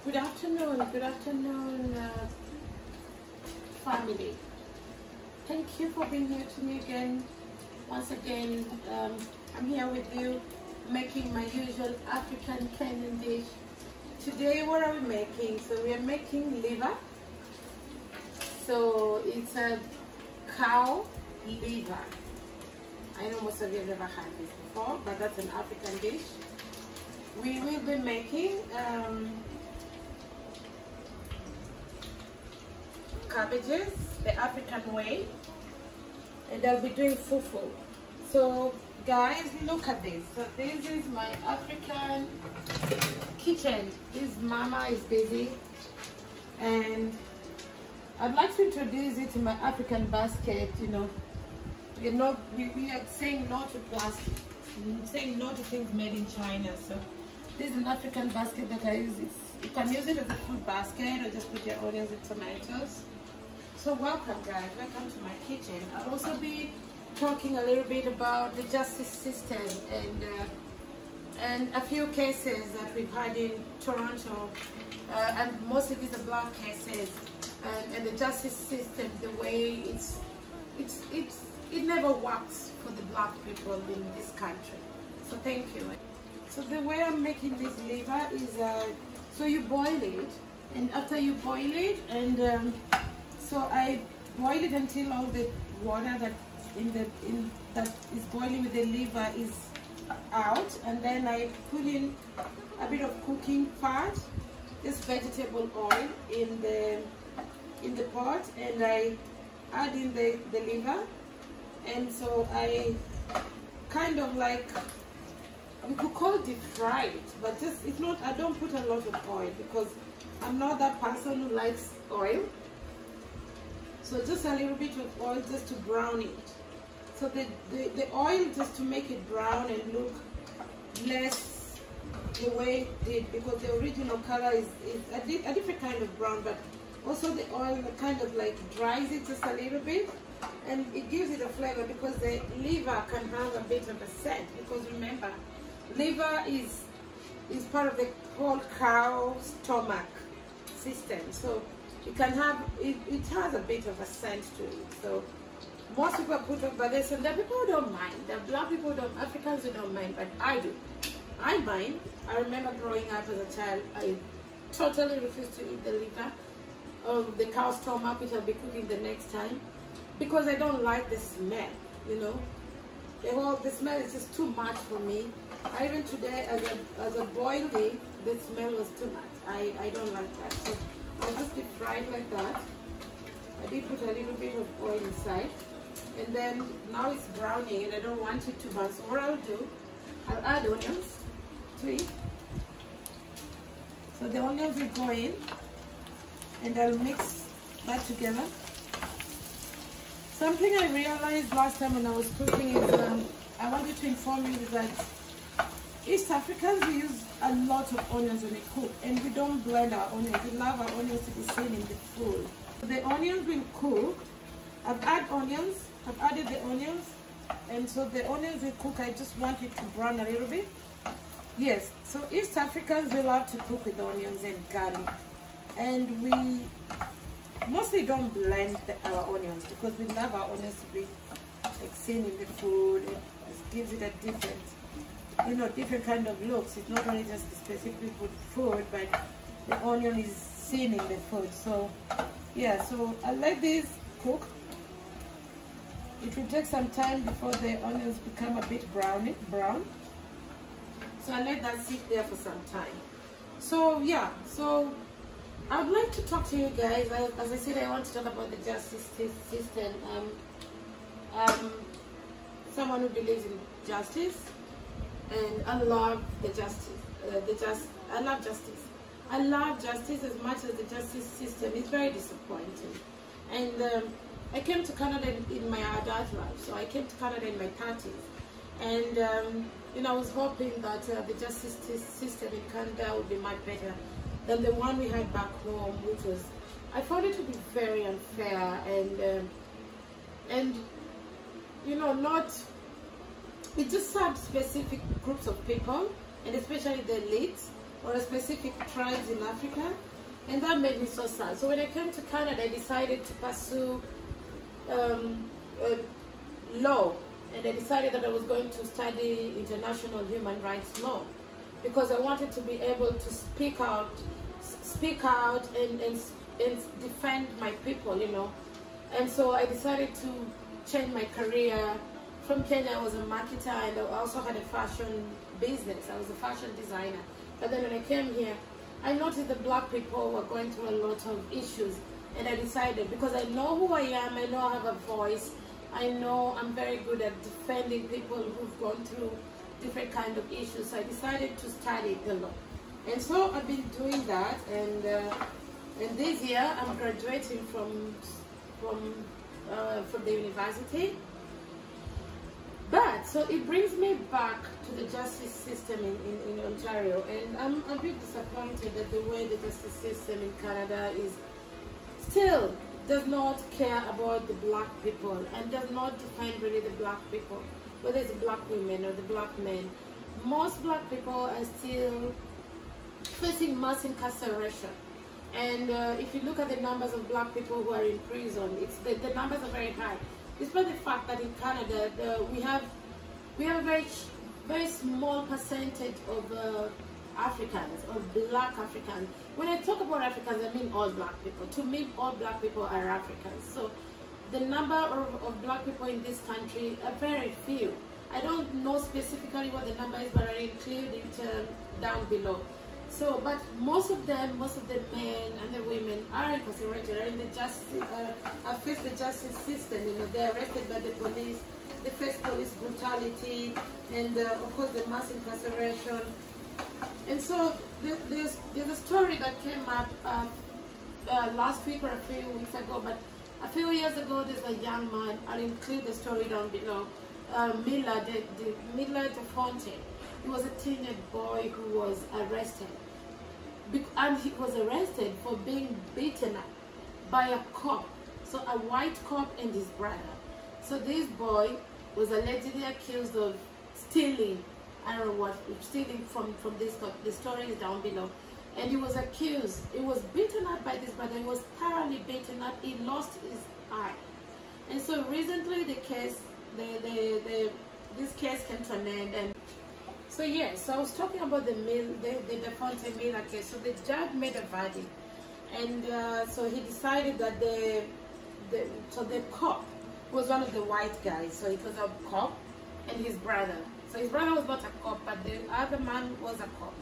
Good afternoon, family. Thank you for being here to me again. Once again, I'm here with you, making my usual African Kenyan dish. Today, what are we making? So we are making liver. So it's a cow liver. I know most of you have never had this before, but that's an African dish. We will be making cabbages the African way, and I'll be doing fufu. So guys, look at this. So this is my African kitchen. This mama is busy, and I'd like to introduce you to my African basket. We are saying no to plastic, saying no to things made in China. So this is an African basket that I use. You can use it as a food basket or just put your onions and tomatoes. So welcome guys, welcome to my kitchen. I'll also be talking a little bit about the justice system and a few cases that we've had in Toronto, and mostly these are black cases, and the justice system, the way it never works for the black people in this country. So thank you. So the way I'm making this liver is so you boil it, and after you boil it, and so I boil it until all the water that is boiling with the liver is out, and then I put in a bit of cooking fat, just vegetable oil in the pot, and I add in the liver, and so I kind of like, we could call it deep fried, but just it's not. I don't put a lot of oil because I'm not that person who likes oil. So just a little bit of oil just to brown it. So the oil just to make it brown and look less the way it did, because the original color is a different kind of brown, but also the oil kind of like dries it just a little bit, and it gives it a flavor, because the liver can have a bit of a scent, because remember, liver is part of the whole cow stomach system. So it can have, it has a bit of a scent to it. So most people put on, but there's some people who don't mind. The black people don't, Africans who don't mind, but I do. I mind. I remember growing up as a child, I totally refused to eat the liver of the cow stomach, which I'll be cooking the next time, because I don't like the smell, the smell is just too much for me. Even today, as a boiled egg, the smell was too much. I don't like that. So I'll just deep fry it like that. I did put a little bit of oil inside, and then now it's browning, and I don't want it to burn. So what I'll do, I'll add onions to it. So the onions will go in, and I'll mix that together. Something I realized last time when I was cooking is, I wanted to inform you that East Africans, we use a lot of onions when we cook, and we don't blend our onions. We love our onions to be seen in the food. The onions will cook. I've added the onions, and so the onions will cook. I just want it to brown a little bit. Yes, so East Africans, we love to cook with onions and garlic, and we mostly don't blend our onions, because we love our onions to be like seen in the food. It gives it a different kind of looks. It's not only just specifically for food, but the onion is seen in the food. So yeah, so I let this cook. It will take some time before the onions become a bit brown. So I let that sit there for some time. So yeah, so I'd like to talk to you guys. As I said, I want to talk about the justice system. Someone who believes in justice, and I love the justice. I love justice. I love justice as much as the justice system is very disappointing. And I came to Canada in my adult life, so I came to Canada in my 30s, and I was hoping that the justice system in Canada would be much better than the one we had back home, which was, I found it to be very unfair, and it just served specific groups of people, and especially the elites or specific tribes in Africa, and that made me so sad. So when I came to Canada, I decided to pursue law, and I decided that I was going to study international human rights law because I wanted to be able to speak out and defend my people, you know. And so I decided to change my career. From Kenya, I was a marketer, and I also had a fashion business. I was a fashion designer. But then when I came here, I noticed that black people were going through a lot of issues, and I decided, because I know who I am, I know I have a voice, I know I'm very good at defending people who've gone through different kind of issues, so I decided to study the law. And so I've been doing that, and this year I'm graduating from the university. But so it brings me back to the justice system in Ontario, and I'm a bit disappointed that the way the justice system in Canada is still does not care about the black people and does not define really the black people, whether it's the black women or the black men. Most black people are still facing mass incarceration, and if you look at the numbers of black people who are in prison, the numbers are very high. Despite the fact that in Canada we have a very small percentage of Africans, of black Africans. When I talk about Africans, I mean all black people. To me, all black people are Africans. So the number of black people in this country are very few. I don't know specifically what the number is, but I include it down below. So, but most of the men and the women are incarcerated, are in the justice, face the justice system. You know, they're arrested by the police, they face police brutality, and of course the mass incarceration. And so there's a story that came up last week or a few weeks ago, but a few years ago there's a young man, I'll include the story down below, Miller, Miller Dafonte. He was a teenage boy who was arrested. And he was arrested for being beaten up by a cop. So a white cop and his brother. So this boy was allegedly accused of stealing, I don't know what, stealing from this cop. The story is down below. And he was accused. He was beaten up by this brother. He was thoroughly beaten up. He lost his eye. And so recently the case, this case came to an end. And so yes, so I was talking about the Dafonte Miller case. So the judge made a verdict, and so he decided that the cop was one of the white guys. So it was a cop and his brother. So his brother was not a cop, but the other man was a cop.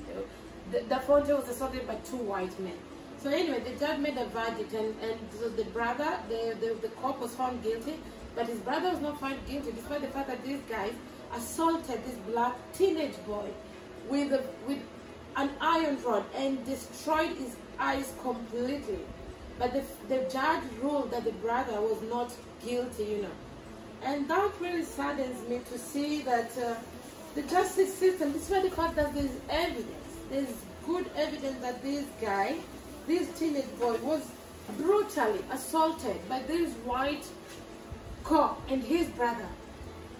Dafonte was assaulted by two white men. So anyway, the judge made a verdict, and so the brother, the cop was found guilty, but his brother was not found guilty, despite the fact that these guys assaulted this black teenage boy with an iron rod and destroyed his eyes completely. But the judge ruled that the brother was not guilty, you know. And that really saddens me to see that the justice system, despite the fact that there's evidence, there's good evidence that this guy, this teenage boy, was brutally assaulted by this white cop and his brother,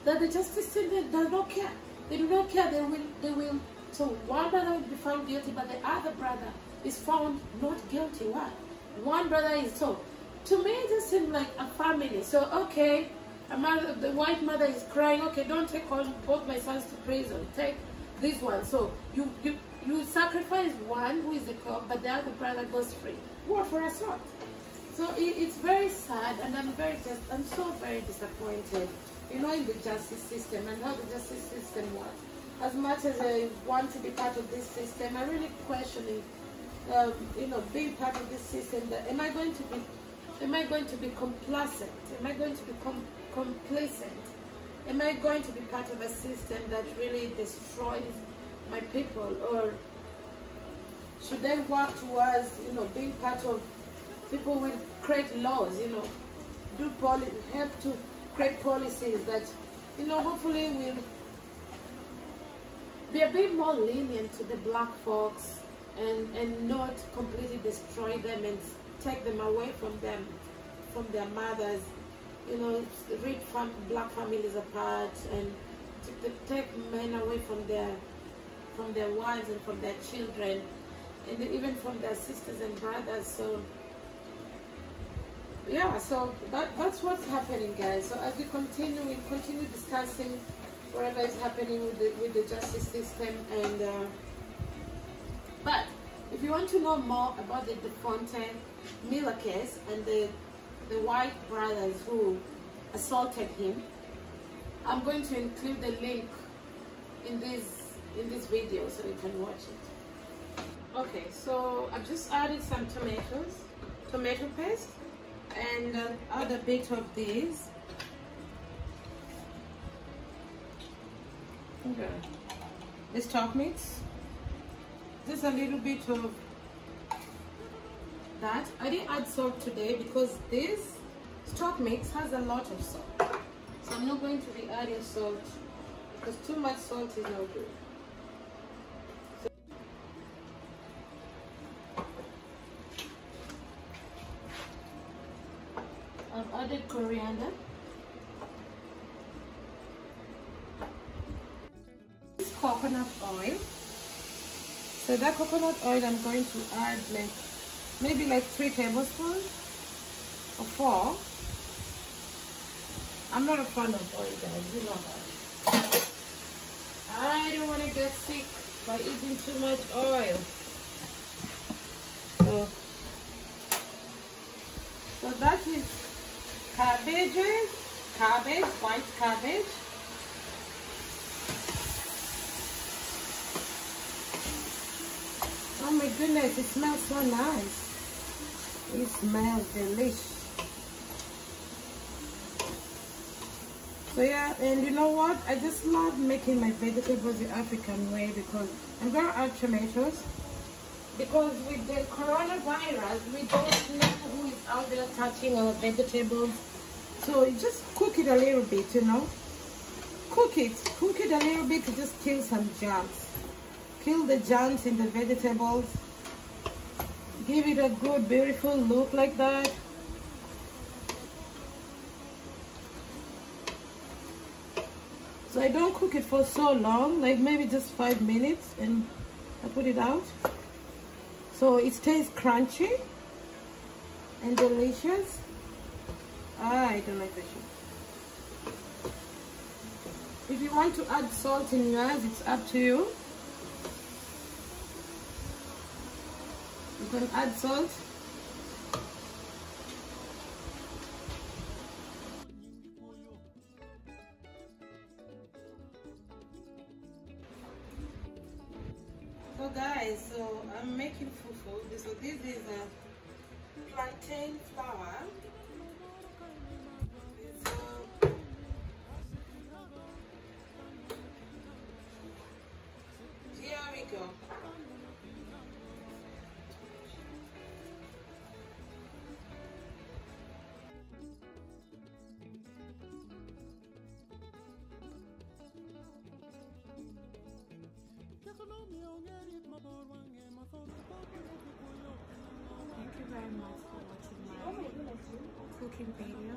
that the justice system does not care. They do not care. They will. So one brother will be found guilty, but the other brother is found not guilty. Why? One brother is so. To me, it just seems like a family. So okay, the white mother is crying. Okay, don't take both my sons to prison. Take this one. So you sacrifice one who is the cop, but the other brother goes free. What for assault? So it's very sad, and I'm so very disappointed, you know, in the justice system and how the justice system works. As much as I want to be part of this system, I really question it, you know, being part of this system. That am I going to be complacent? Am I going to be complacent? Am I going to be part of a system that really destroys my people, or should I work towards, you know, being part of people will create laws, you know, help to create policies that, you know, hopefully will be a bit more lenient to the black folks, and not completely destroy them and take them away from them, from their mothers, you know, rip black families apart, and to take men away from their wives and from their children, and even from their sisters and brothers. So yeah, so that's what's happening, guys. So as we continue discussing whatever is happening with the justice system. And but if you want to know more about the Dafonte Miller case and the white brothers who assaulted him, I'm going to include the link in this video so you can watch it. Okay, so I've just added some tomato paste, and add a bit of this. Okay, this stock mix, just a little bit of that. I didn't add salt today because this stock mix has a lot of salt, so I'm not going to be adding salt because too much salt is no good. I've added coriander. Coconut oil. So that coconut oil I'm going to add maybe 3 tablespoons or 4. I'm not a fan of oil, guys, you know that. I don't want to get sick by eating too much oil. So that is cabbage, white cabbage. Oh my goodness, it smells so nice. It smells delicious. So yeah, and you know what? I just love making my vegetables the African way because I'm going to add tomatoes. Because with the coronavirus, we don't know who is out there touching our vegetables. So you just cook it a little bit, you know. Cook it a little bit to just kill some germs. Kill the germs in the vegetables. Give it a good, beautiful look like that. So I don't cook it for so long, like maybe just 5 minutes, and I put it out. So it stays crunchy and delicious. I don't like the shape. If you want to add salt in yours, it's up to you. You can add salt. So guys, so I'm making fufu. So this is a plantain flour. Here we go. Thank you very much for watching my cooking video.